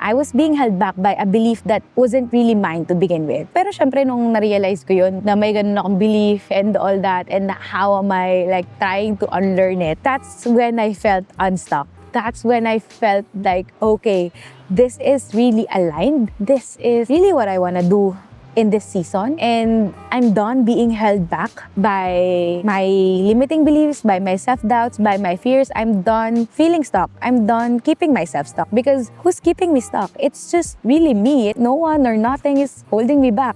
I was being held back by a belief that wasn't really mine to begin with. Pero syempre nung na-realize ko yun, na may ganun akong belief and all that, and how am I like trying to unlearn it, that's when I felt unstuck. That's when I felt like, okay, this is really aligned. This is really what I want to do in this season, and I'm done being held back by my limiting beliefs, by my self-doubts, by my fears. I'm done feeling stuck. I'm done keeping myself stuck, because who's keeping me stuck? It's just really me. No one or nothing is holding me back.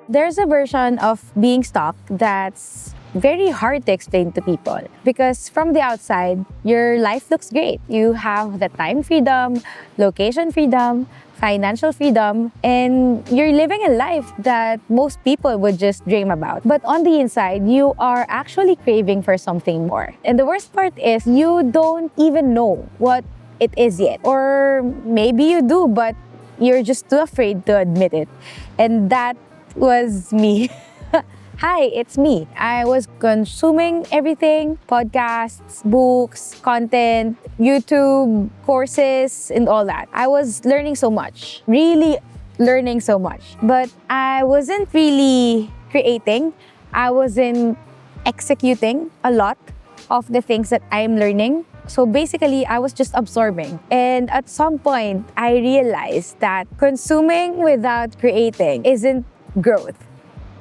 There's a version of being stuck that's very hard to explain to people, because from the outside, your life looks great. You have the time freedom, location freedom, financial freedom, and you're living a life that most people would just dream about. But on the inside, you are actually craving for something more. And the worst part is you don't even know what it is yet. Or maybe you do, but you're just too afraid to admit it. And that was me. Hi, it's me. I was consuming everything, podcasts, books, content, YouTube, courses, and all that. I was learning so much, really learning so much. But I wasn't really creating. I wasn't executing a lot of the things that I'm learning. So basically, I was just absorbing. And at some point, I realized that consuming without creating isn't growth.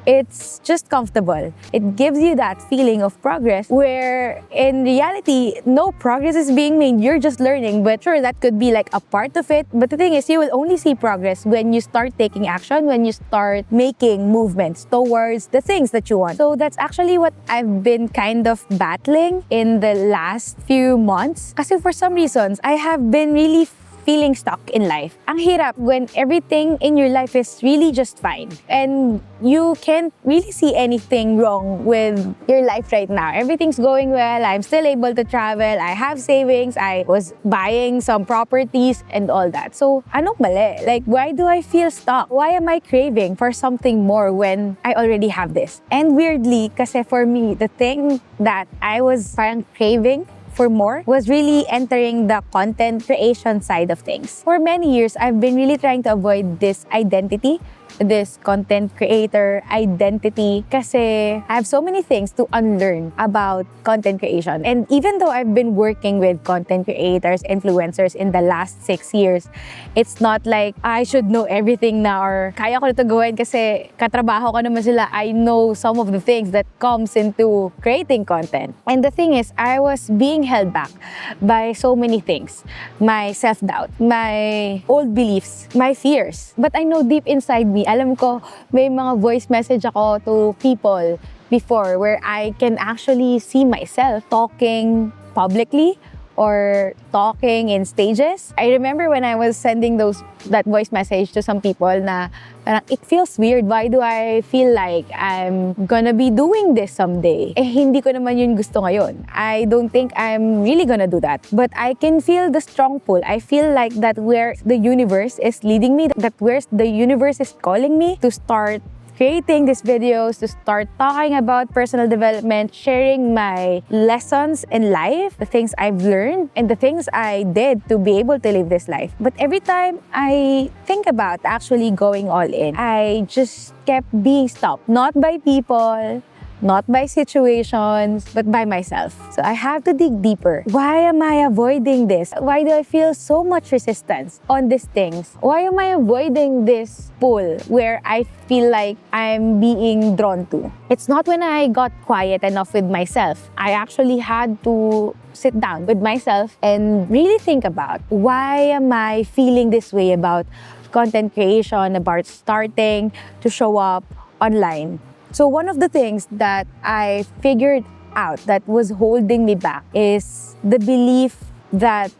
It's just comfortable. It gives you that feeling of progress, where in reality, no progress is being made. You're just learning. But sure, that could be like a part of it. But the thing is, you will only see progress when you start taking action, when you start making movements towards the things that you want. So that's actually what I've been kind of battling in the last few months. Kasi for some reasons, I have been really feeling stuck in life. Ang hirap when everything in your life is really just fine and you can't really see anything wrong with your life right now. Everything's going well. I'm still able to travel. I have savings. I was buying some properties and all that. So, anong mali? Like, why do I feel stuck? Why am I craving for something more when I already have this? And weirdly, kasi for me, the thing that I was parang craving for more was really entering the content creation side of things. For many years, I've been really trying to avoid this identity, this content creator identity, kasi I have so many things to unlearn about content creation. And even though I've been working with content creators, influencers in the last 6 years, it's not like I should know everything na or kaya ko na ito gawin kasi katrabaho ko naman sila. I know some of the things that comes into creating content. And the thing is, I was being held back by so many things. My self-doubt, my old beliefs, my fears. But I know deep inside me, alam ko, may mga voice message ako to people before where I can actually see myself talking publicly or talking in stages. I remember when I was sending that voice message to some people na parang it feels weird. Why do I feel like I'm gonna be doing this someday? Hindi ko naman yun gusto ngayon. I don't think I'm really gonna do that. But I can feel the strong pull. I feel like that where the universe is leading me, that where the universe is calling me to start creating these videos, to start talking about personal development, sharing my lessons in life, the things I've learned, and the things I did to be able to live this life. But every time I think about actually going all in, I just kept being stopped. Not by people, not by situations, but by myself. So I have to dig deeper. Why am I avoiding this? Why do I feel so much resistance on these things? Why am I avoiding this pull where I feel like I'm being drawn to? It's not when I got quiet enough with myself. I actually had to sit down with myself and really think about, why am I feeling this way about content creation, about starting to show up online? So one of the things that I figured out that was holding me back is the belief that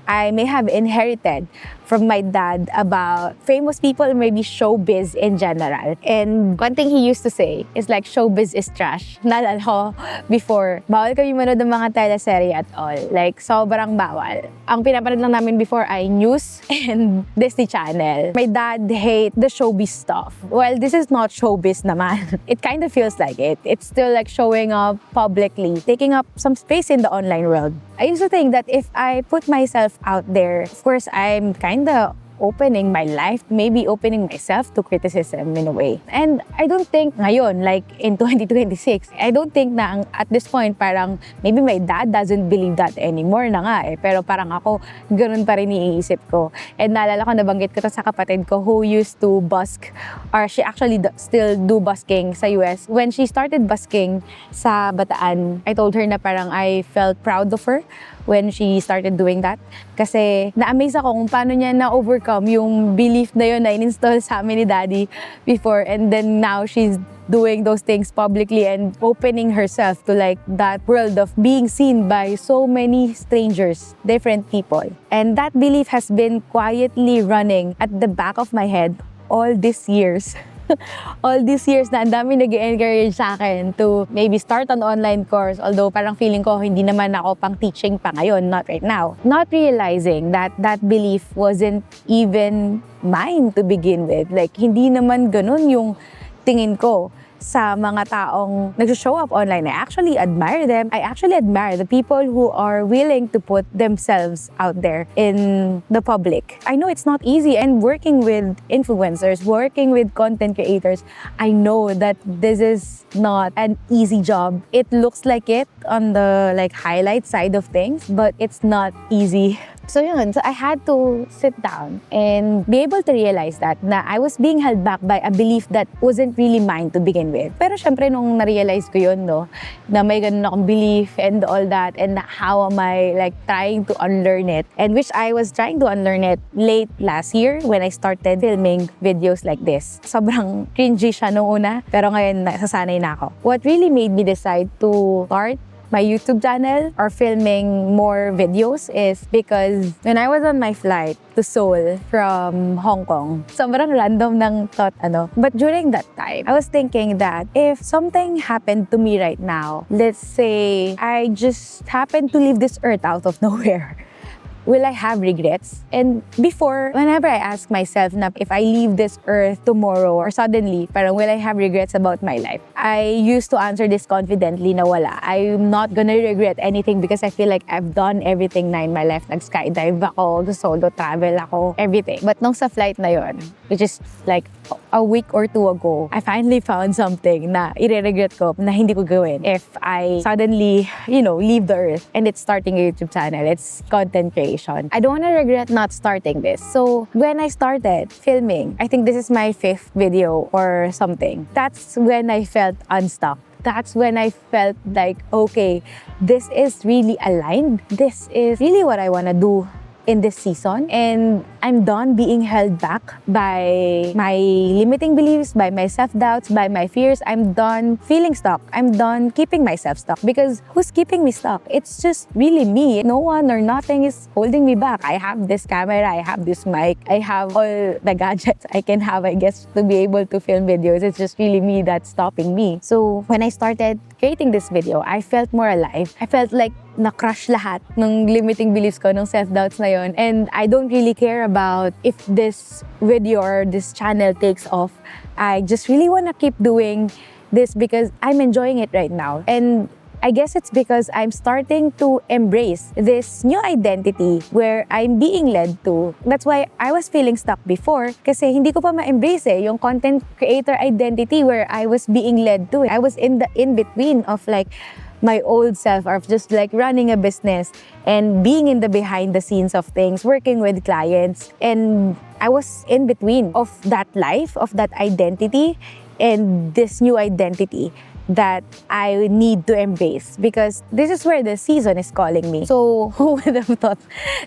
I may have inherited from my dad about famous people, maybe showbiz in general. And one thing he used to say is like, showbiz is trash. Naalala ko before, bawal kami manood ng mga teleserye at all. Like, sobrang bawal. Ang pinapanood lang namin before ay news and Disney Channel. My dad hate the showbiz stuff. Well, this is not showbiz naman. It kind of feels like it. It's still like showing up publicly, taking up some space in the online world. I used to think that if I put myself out there, of course, I'm kind of opening my life, maybe opening myself to criticism in a way. And I don't think ngayon, like in 2026, I don't think na at this point parang maybe my dad doesn't believe that anymore na nga eh. Pero parang ako, ganun pa rin iisip ko. And naalala ko, nabanggit ko to sa kapatid ko who used to busk, or she actually still do busking sa US. When she started busking sa Bataan, I told her na parang I felt proud of her when she started doing that. Kasi na-amaze ako kung paano niya na-overcome yung belief na yun na in-install sa amin ni Daddy before, and then now she's doing those things publicly and opening herself to like that world of being seen by so many strangers, different people. And that belief has been quietly running at the back of my head all these years. All these years na ang dami nag-encourage sa akin to maybe start an online course, although parang feeling ko hindi naman ako pang teaching pa ngayon, not right now. Not realizing that that belief wasn't even mine to begin with. Like, hindi naman ganun yung tingin ko sa mga taong nag-show up online. I actually admire them. I actually admire the people who are willing to put themselves out there in the public. I know it's not easy, and working with influencers, working with content creators, I know that this is not an easy job. It looks like it on the like highlight side of things, but it's not easy. So yun, so I had to sit down and be able to realize that na I was being held back by a belief that wasn't really mine to begin with. Pero syempre nung na-realize ko yun, no, na may ganun akong belief and all that, and how am I like trying to unlearn it, and which I was trying to unlearn it late last year when I started filming videos like this. Sobrang cringy siya nung una, pero ngayon nasasanay na ako. What really made me decide to start my YouTube channel or filming more videos is because when I was on my flight to Seoul from Hong Kong, sobrang random ng thought but during that time, I was thinking that if something happened to me right now, let's say I just happened to leave this earth out of nowhere, will I have regrets? And before, whenever I ask myself na if I leave this earth tomorrow or suddenly, parang will I have regrets about my life? I used to answer this confidently na wala. I'm not gonna regret anything because I feel like I've done everything na in my life. Nag-skydive ako, solo travel ako, everything. But nung sa flight na yon, which is like a week or two ago, I finally found something na i-regret ko na hindi ko gawin if I suddenly, leave the earth. And it's starting a YouTube channel. It's content creation. I don't want to regret not starting this. So when I started filming, I think this is my 5th video or something. That's when I felt unstuck. That's when I felt like, okay, this is really aligned. This is really what I want to do in this season, and I'm done being held back by my limiting beliefs, by my self-doubts, by my fears. I'm done feeling stuck. I'm done keeping myself stuck, because who's keeping me stuck? It's just really me. No one or nothing is holding me back. I have this camera, I have this mic, I have all the gadgets I can have, I guess, to be able to film videos. It's just really me that's stopping me. So when I started creating this video, I felt more alive. I felt like na-crush lahat ng limiting beliefs ko, ng self-doubts na yon. And I don't really care about if this video or this channel takes off. I just really want to keep doing this because I'm enjoying it right now. And I guess it's because I'm starting to embrace this new identity where I'm being led to. That's why I was feeling stuck before, kasi hindi ko pa ma-embrace yung content creator identity where I was being led to. I was in the in-between of like my old self, of just like running a business and being in the behind the scenes of things, working with clients. And I was in between of that life, of that identity, and this new identity that I need to embrace, because this is where the season is calling me. So who would have thought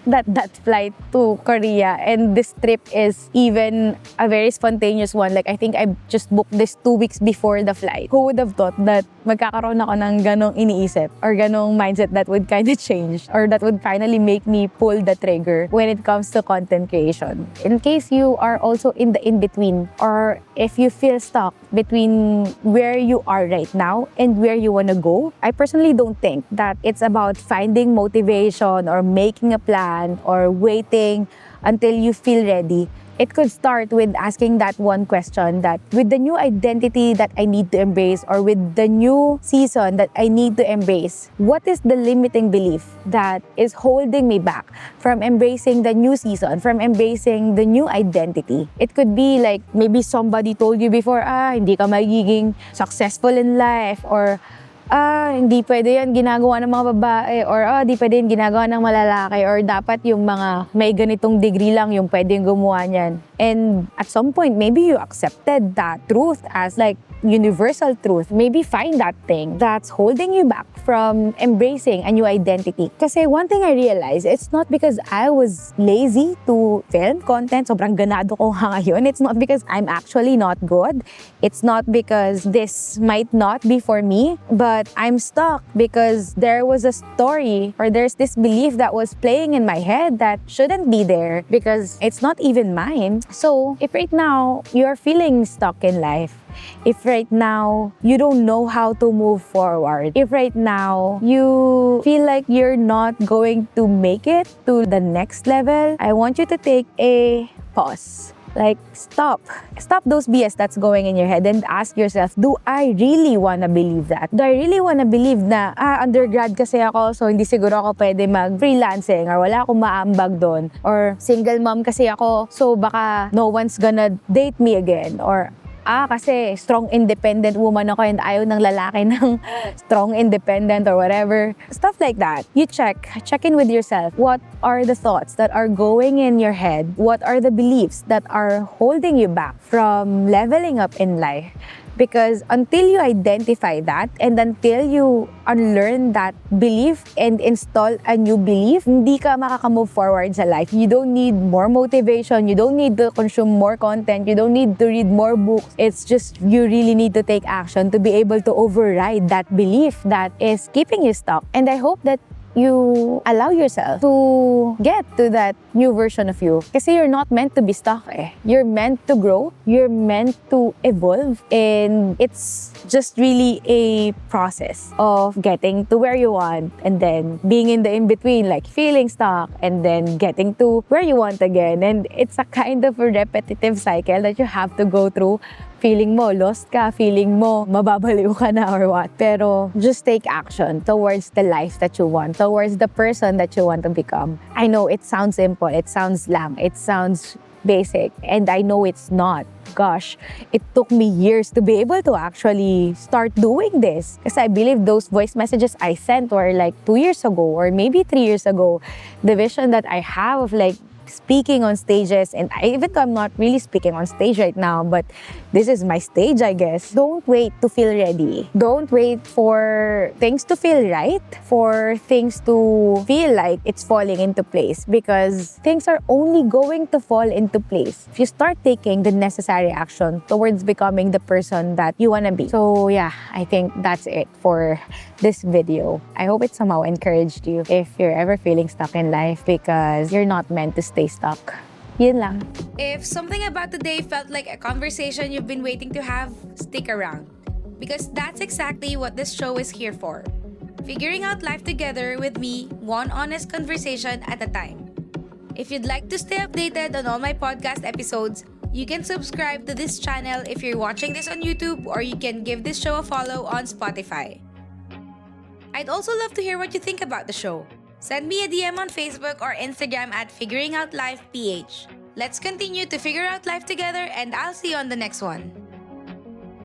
that that flight to Korea and this trip is even a very spontaneous one? Like, I think I just booked this 2 weeks before the flight. Who would have thought that magkakaroon ako ng ganong iniisip or ganong mindset that would kind of change, or that would finally make me pull the trigger when it comes to content creation. In case you are also in the in-between, or if you feel stuck between where you are right now and where you want to go, I personally don't think that it's about finding motivation or making a plan or waiting until you feel ready. It could start with asking that one question that with the new identity that I need to embrace or with the new season that I need to embrace, what is the limiting belief that is holding me back from embracing the new season, from embracing the new identity? It could be like maybe somebody told you before, hindi ka magiging successful in life, or hindi pwede yan ginagawa ng mga babae, or hindi pwede yan ginagawa ng malalaki, or dapat yung mga may ganitong degree lang yung pwedeng gumawa niyan. And at some point, maybe you accepted that truth as like universal truth. Maybe find that thing that's holding you back from embracing a new identity. Kasi one thing I realized, it's not because I was lazy to film content, sobrang ganado ko ngayon. It's not because I'm actually not good. It's not because this might not be for me, but I'm stuck because there was a story or there's this belief that was playing in my head that shouldn't be there because it's not even mine. So if right now you're feeling stuck in life, if right now you don't know how to move forward, if right now you feel like you're not going to make it to the next level, I want you to take a pause. Like, stop those BS that's going in your head and ask yourself, do I really wanna believe that? Do I really wanna believe na, undergrad kasi ako, so hindi siguro ako pwede mag-freelancing, or wala akong maambag doon, or single mom kasi ako, so baka no one's gonna date me again, or kasi strong independent woman ako and ayaw ng lalaki ng strong independent or whatever. Stuff like that. You check in with yourself. What are the thoughts that are going in your head? What are the beliefs that are holding you back from leveling up in life? Because until you identify that and until you unlearn that belief and install a new belief, hindi ka makaka-move forward sa life. You don't need more motivation. You don't need to consume more content. You don't need to read more books. It's just you really need to take action to be able to override that belief that is keeping you stuck. And I hope that you allow yourself to get to that new version of you. Kasi you're not meant to be stuck You're meant to grow. You're meant to evolve. And it's just really a process of getting to where you want and then being in the in-between, like feeling stuck and then getting to where you want again. And it's a kind of a repetitive cycle that you have to go through. Feeling mo lost ka, feeling mo mababaliw ka na or what. Pero just take action towards the life that you want, towards the person that you want to become. I know it sounds simple, it sounds lang, it sounds basic, and I know it's not. Gosh, it took me years to be able to actually start doing this. Because I believe those voice messages I sent were like 2 years ago or maybe 3 years ago. The vision that I have of like speaking on stages, and even though I'm not really speaking on stage right now, but this is my stage, I guess. Don't wait to feel ready. Don't wait for things to feel right, for things to feel like it's falling into place, because things are only going to fall into place if you start taking the necessary action towards becoming the person that you want to be. So yeah, I think that's it for this video. I hope it somehow encouraged you if you're ever feeling stuck in life, because you're not meant to stay stuck. Yun lang. If something about today felt like a conversation you've been waiting to have, stick around. Because that's exactly what this show is here for. Figuring out life together with me, one honest conversation at a time. If you'd like to stay updated on all my podcast episodes, you can subscribe to this channel if you're watching this on YouTube, or you can give this show a follow on Spotify. I'd also love to hear what you think about the show. Send me a DM on Facebook or Instagram at FiguringOutLifePH. Let's continue to figure out life together, and I'll see you on the next one.